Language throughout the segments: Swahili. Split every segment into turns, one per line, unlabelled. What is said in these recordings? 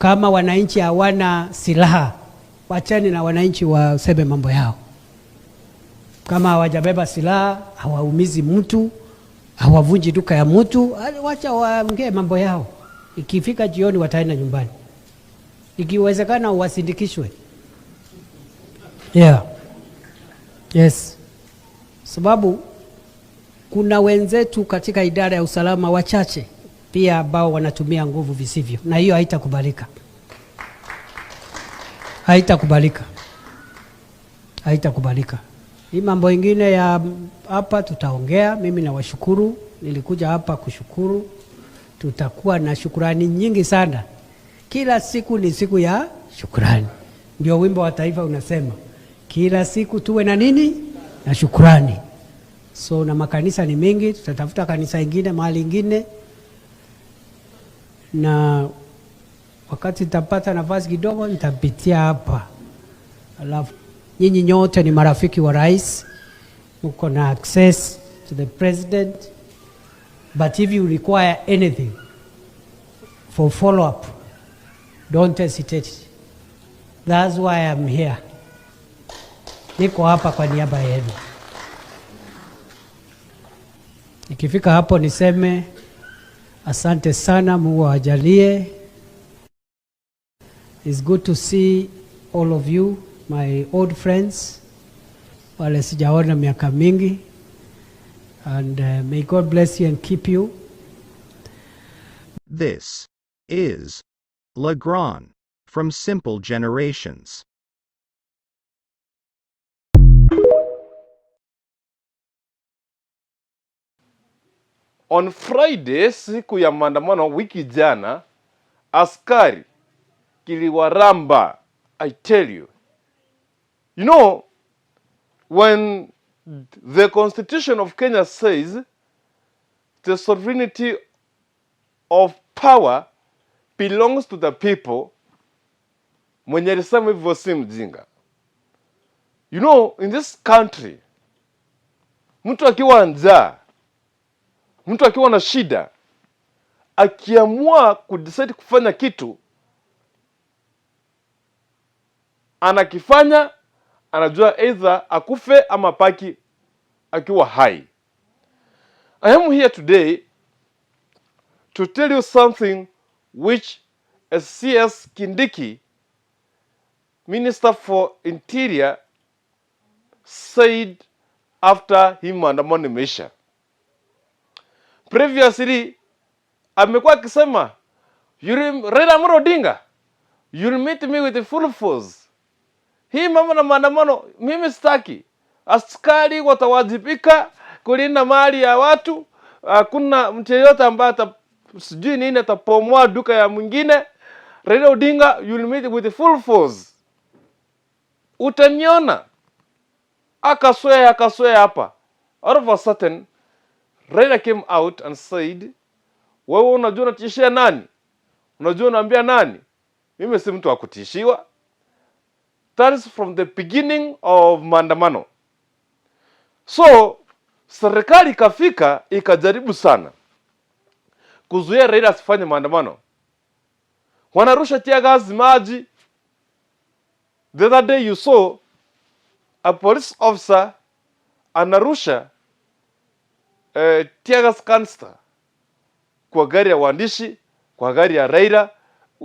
Kama wananchi hawana silaha, wachani na wananchi waseme mambo yao. Kama hawajabeba silaha, hawaumizi mtu, hawavunji duka ya mtu, wacha waongee mambo yao. Ikifika jioni wataenda nyumbani. Ikiwezekana wasindikishwe. Yeah. Yes. Sababu kuna wenzetu katika idara ya usalama wachache pia ambao wanatumia nguvu visivyo, na hiyo haitakubalika. Haitakubalika. Hii mambo ingine ya hapa tutaongea. Mimi nawashukuru, nilikuja hapa kushukuru. Tutakuwa na shukrani nyingi sana. Kila siku ni siku ya shukrani. Ndio wimbo wa taifa unasema, kila siku tuwe na nini? Na shukrani. So na makanisa ni mengi, tutatafuta kanisa ingine mahali ingine, na wakati nitapata nafasi kidogo nitapitia hapa. Alafu nyinyi nyote ni marafiki wa rais, mko na access to the president, but if you require anything for follow up, don't hesitate. That's why I'm here. Niko hapa kwa niaba yenu. Nikifika hapo niseme asante sana, Mungu awajalie. It's good to see all of you, my old friends, wale sijaona miaka mingi, and may God bless you and keep you.
This is Legrand from Simple Generations.
On Friday, siku ya maandamano wiki jana, askari kiliwaramba. I tell you. You know, when the Constitution of Kenya says the sovereignty of power belongs to the people, mwenye alisema hivyo si mjinga. You know, in this country, mtu akiwa njaa, mtu akiwa na shida, akiamua kudecide kufanya kitu, anakifanya, anajua either akufe ama paki akiwa hai. I am here today to tell you something which as CS Kindiki, Minister for Interior, said after hii maandamano imeisha. Previously, amekuwa akisema, Raila Amolo Odinga, you'll meet me with the full force. Hii mambo na maandamano mimi sitaki. Askari watawajibika kulinda mali ya watu. Kuna mtu yeyote ambaye sijui nini atapomoa duka ya mwingine. Raila Odinga, you'll meet with the full force. Utaniona. Akaswea hapa. All of a sudden, Raila came out and said, wewe unajua unatishia nani? Unajua unaambia nani? Mimi si mtu wa kutishiwa. That is from the beginning of maandamano. So, serikali ikafika ikajaribu sana kuzuia Raila asifanye maandamano. Wanarusha tear gas, maji. The other day you saw a police officer anarusha tear gas canister kwa gari ya waandishi, kwa gari ya Raila.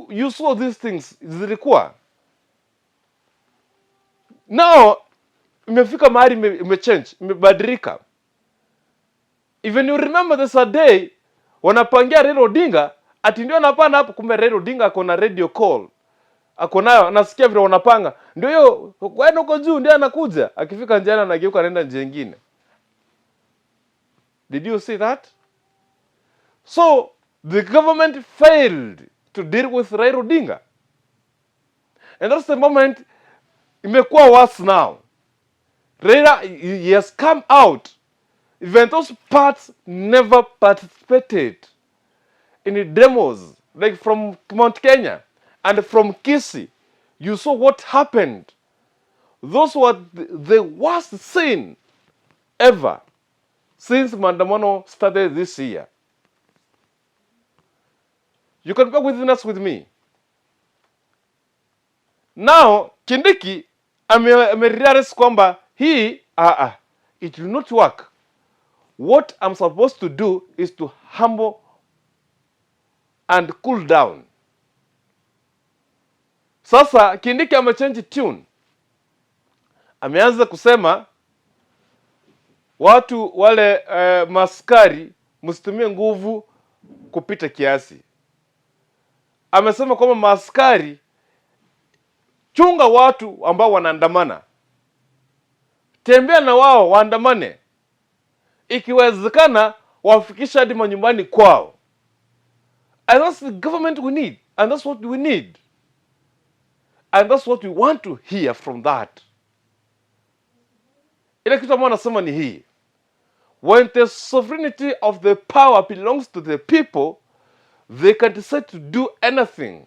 You saw these things zilikuwa. Now, imefika mahali imechange, imebadilika. Even you remember this a day, wanapangia Raila Odinga, ati ndio anapanda hapo, kumbe Raila Odinga akona radio call. Akonayo, nasikia vile wanapanga. Ndio hiyo, kwani uko juu ndio anakuja. Akifika njiani anageuka anaenda njia nyingine. Did you see that? So, the government failed to deal with Raila Odinga. And that's the moment imekuwa worse now. Raila, he has come out. Even those parts never participated in the demos, like from Mount Kenya and from Kisii. You saw what happened. Those were the worst scene ever since maandamano started this year. You can go witness with me. Now Kindiki amerealize kwamba hii it will not work. What I'm supposed to do is to humble and cool down. Sasa Kindiki amechange tune. Ameanza kusema watu wale maskari msitumie nguvu kupita kiasi. Amesema kwamba maskari, chunga watu ambao wanaandamana, tembea na wao waandamane, ikiwezekana wafikisha hadi manyumbani kwao. And that's the government we need, and that's what we need, and that's what we want to hear from that. Ile kitu ambayo nasema ni hii: when the sovereignty of the power belongs to the people, they can decide to do anything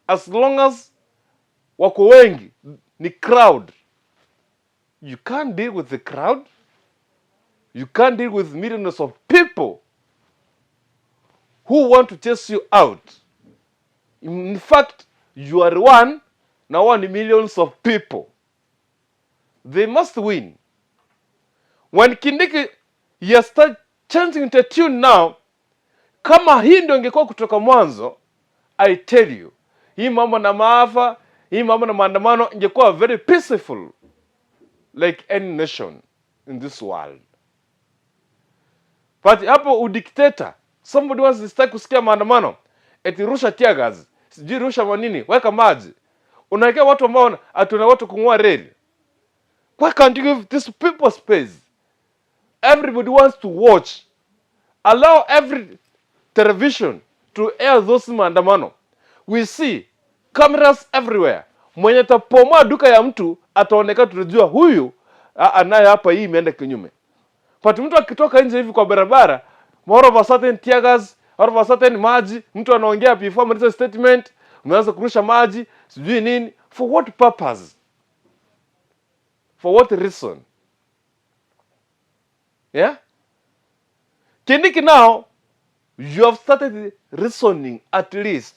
as long as wako wengi, ni crowd. You can't deal with the crowd. You can't deal with millions of people who want to chase you out. In fact, you are one, now one millions of people. They must win. When Kindiki has started changing the tune now, kama hii ndio ingekuwa kutoka mwanzo, I tell you, hii mambo na maafa, hii mambo na maandamano ingekuwa very peaceful, like any nation in this world. But hapo udikteta, somebody wants to start kusikia maandamano, eti rusha tear gas, sijui rusha manini, weka maji, unawekea watu ambao atuna watu kung'oa reli. Why can't you give these people space? Everybody wants to watch. Allow every television to air those maandamano. We see cameras everywhere. Mwenye tapomoa duka ya mtu ataonekana, tunajua huyu anaye hapa, hii imeenda kinyume. But mtu akitoka nje hivi kwa barabara, more of a certain tear gas, more of a certain maji, mtu anaongea before maliza statement, umeanza kurusha maji, sijui nini. For what purpose? For what reason? Yeah? Kindiki, now you have started reasoning at least.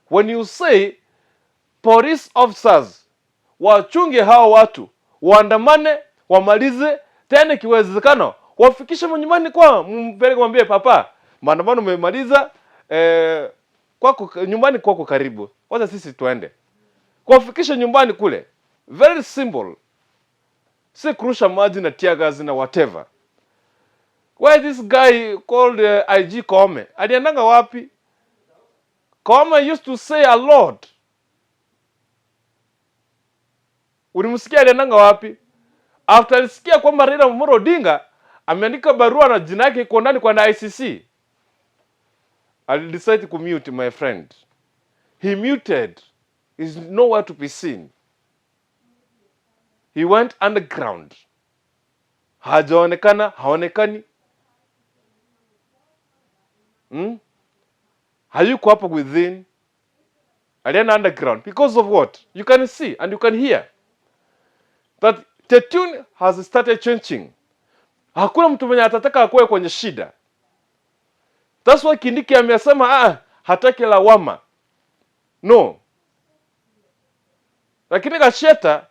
When you say police officers wachunge hao watu, waandamane, wamalize, tena ikiwezekana wafikishe nyumbani kwa, mpeleke mwambie papa, maandamano umemaliza, kwako nyumbani kwako karibu, wacha sisi tuende. Kuwafikisha nyumbani kule. Very simple. Si kurusha maji na tear gas na whatever. Why this guy called IG Kome? Aliendanga wapi? Kome used to say a lot. Ulimsikia aliendanga wapi? After alisikia kwamba Raila Amolo Odinga ameandika barua na jina yake iko ndani kwa ICC, I decided to mute, my friend. He muted. He's nowhere to be seen. He went underground. Hajaonekana, haonekani. Hayuko hapo within. Alienda underground. Because of what? You can see and you can hear that the tune has started changing. Hakuna mtu mwenye atataka akuwe kwenye shida. That's why Kindiki amesema hataki lawama. No. Lakini Gacheta,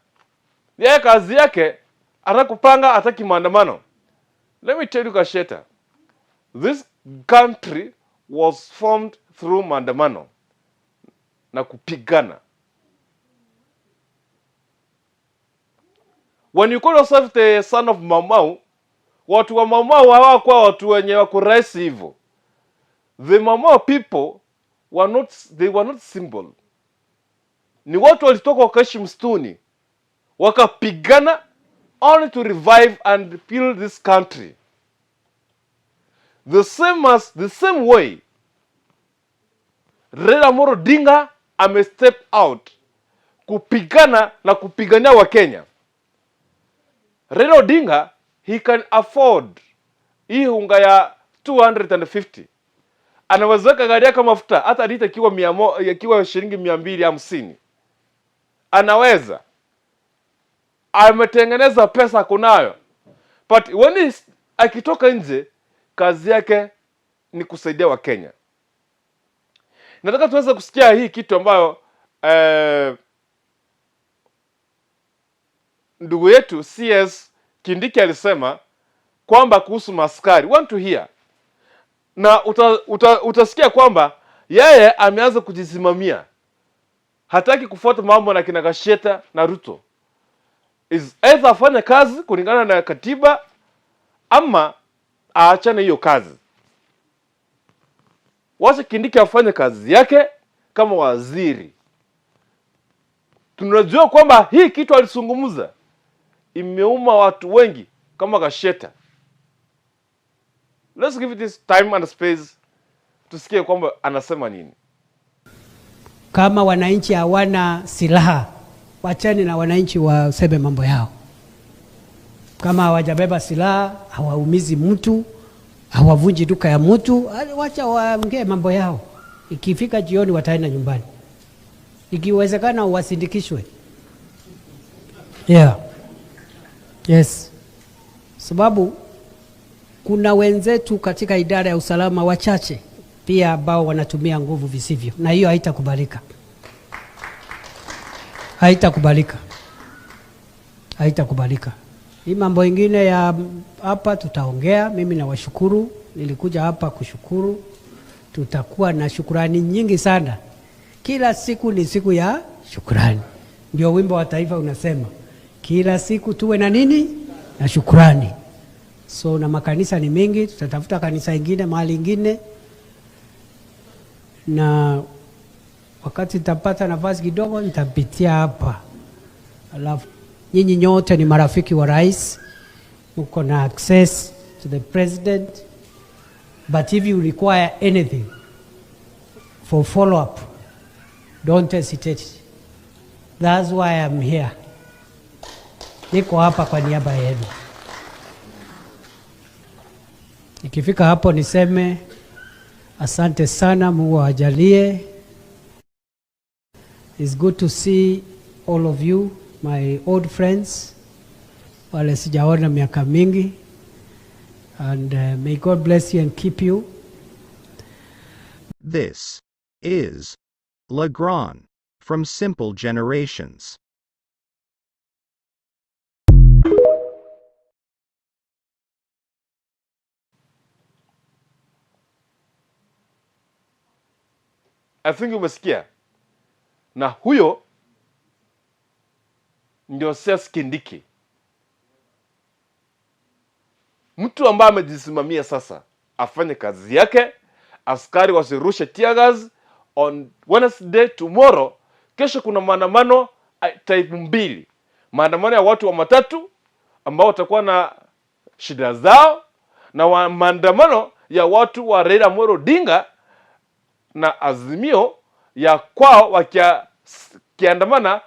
yeye kazi yake atakupanga, ataki maandamano. Let me tell you, Gacheta, this country was formed through maandamano na kupigana. When you call yourself the son of Mamau, watu wa Mamau hawakuwa watu wenye wako rahisi hivyo. The Mamau people were not simple. Ni watu walitoka wakaishi msituni, wakapigana only to revive and build this country. The same way Raila Amolo Odinga step out kupigana na kupigania wa Kenya. Raila Odinga, he can afford hii unga ya 250. Anaweza weka gari yake mafuta hata lita ikiwa shilingi 250. Anaweza. Ametengeneza pesa kunayo. But when akitoka nje, kazi yake ni kusaidia wa Kenya. Nataka tuweze kusikia hii kitu ambayo ndugu yetu CS Kindiki alisema kwamba kuhusu maskari, want to hear, na utasikia kwamba yeye ameanza kujisimamia, hataki kufuata mambo na kina Gasheta na Ruto. Is either afanye kazi kulingana na katiba ama aachane hiyo kazi. Wacha Kindiki afanye kazi yake kama waziri. Tunajua kwamba hii kitu alisungumuza imeuma watu wengi kama Gasheta. Let's give it this time and space tusikie kwamba anasema nini.
Kama wananchi hawana silaha, wachani na wananchi waseme mambo yao. Kama hawajabeba silaha, hawaumizi mtu, hawavunji duka ya mtu, wacha waongee mambo yao. Ikifika jioni wataenda nyumbani. Ikiwezekana wasindikishwe. Yeah. Yes. Sababu kuna wenzetu katika idara ya usalama wachache pia ambao wanatumia nguvu visivyo, na hiyo haitakubalika. Haitakubalika. Hii mambo ingine ya hapa tutaongea. Mimi nawashukuru, nilikuja hapa kushukuru. Tutakuwa na shukrani nyingi sana. Kila siku ni siku ya shukrani. Ndio wimbo wa taifa unasema, kila siku tuwe na nini? Na shukrani. So na makanisa ni mengi, tutatafuta kanisa ingine mahali ingine, na wakati nitapata nafasi kidogo nitapitia hapa. Alafu nyinyi nyote ni marafiki wa rais, mko na access to the president, but if you require anything for follow up, don't hesitate. That's why I'm here. Niko hapa kwa niaba yenu. Ikifika hapo niseme asante sana, Mungu awajalie. It's good to see all of you, my old friends, wale sijaona miaka mingi, and may God bless you and keep you.
This is Legrand from Simple Generations.
I think umesikia. Na huyo ndio CS Kindiki. Mtu ambaye amejisimamia sasa afanye kazi yake, askari wasirushe tear gas on Wednesday tomorrow. Kesho kuna maandamano type mbili. Maandamano ya watu wa matatu ambao watakuwa na shida zao, na maandamano ya watu wa Raila Amolo Odinga na Azimio ya kwao wakiandamana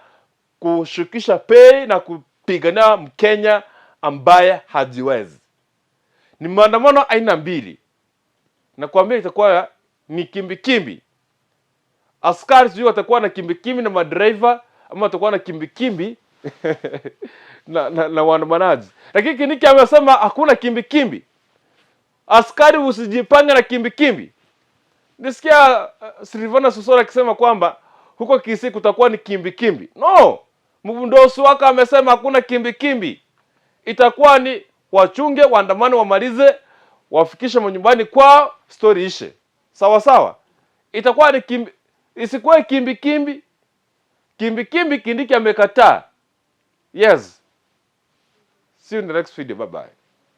kushukisha pei na kupigania Mkenya ambaye hajiwezi. Ni maandamano aina mbili. Na kuambia itakuwa ni kimbi. Askari sio watakuwa na kimbi na madriver, ama watakuwa na kimbi na waandamanaji. Lakini Kindiki amesema hakuna kimbi. Askari usijipange na kimbi. Nisikia Silvana Susora akisema kwamba huko Kisii kutakuwa ni kimbi. No! Mvundosi wake amesema hakuna kimbi. Itakuwa ni wachunge, waandamane, wamalize, wafikishe manyumbani kwao, story ishe. Sawa. Itakuwa ni isikuwe kimbi. Kindiki amekataa. Yes. See you in the next video. Bye-bye.